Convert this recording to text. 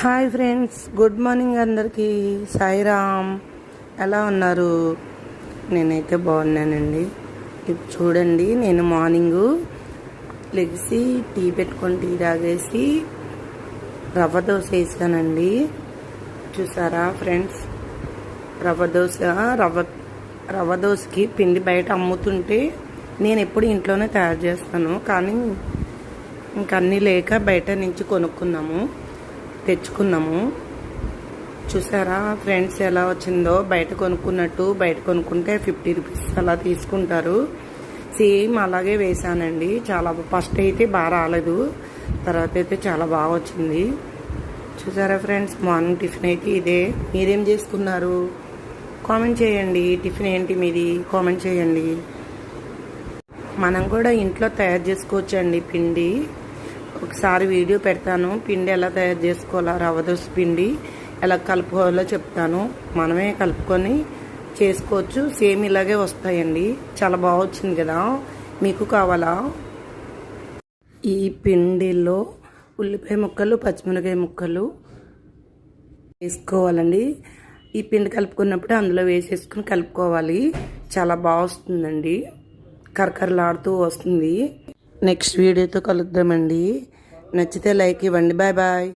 Hi friends, good morning అందరికీ. సాయిరామ్. ఎలా ఉన్నారు? నేనైతే బాగున్నానండి. ఇప్పుడు చూడండి, నేను మార్నింగు లెగిసి టీ పెట్టుకొని టీ తాగేసి రవ్వ దోశ వేసానండి. చూసారా ఫ్రెండ్స్? రవ్వ దోశకి పిండి బయట అమ్ముతుంటే నేను ఎప్పుడు ఇంట్లోనే తయారు చేస్తాను, కానీ ఇంకన్నీ లేక బయట నుంచి తెచ్చుకున్నాము. చూసారా ఫ్రెండ్స్ ఎలా వచ్చిందో? బయట కొనుక్కుంటే 50 రూపీస్ అలా తీసుకుంటారు. సేమ్ అలాగే వేసానండి. చాలా ఫస్ట్ అయితే బాగా రాలేదు, తర్వాత అయితే చాలా బాగా వచ్చింది. చూసారా ఫ్రెండ్స్, మార్నింగ్ టిఫిన్ అయితే ఇదే. మీరేం చేసుకున్నారు? కామెంట్ చేయండి. టిఫిన్ ఏంటి మీది? కామెంట్ చేయండి. మనం కూడా ఇంట్లో తయారు చేసుకోవచ్చండి పిండి. ఒకసారి వీడియో పెడతాను, పిండి ఎలా తయారు చేసుకోవాలో, రవ్వ దోశ పిండి ఎలా కలుపుకోవాలో చెప్తాను. మనమే కలుపుకొని చేసుకోవచ్చు. సేమ్ ఇలాగే వస్తాయండి. చాలా బాగా వచ్చింది కదా? మీకు కావాలా? ఈ పిండిలో ఉల్లిపాయ ముక్కలు, పచ్చిమిరపకాయ ముక్కలు వేసుకోవాలండి. ఈ పిండి కలుపుకున్నప్పుడు అందులో వేసేసుకుని కలుపుకోవాలి. చాలా బాగా వస్తుందండి, కరకరలాడుతూ వస్తుంది. నెక్స్ట్ వీడియోతో కలుద్దామండి. నచ్చితే లైక్ ఇవ్వండి. Bye bye.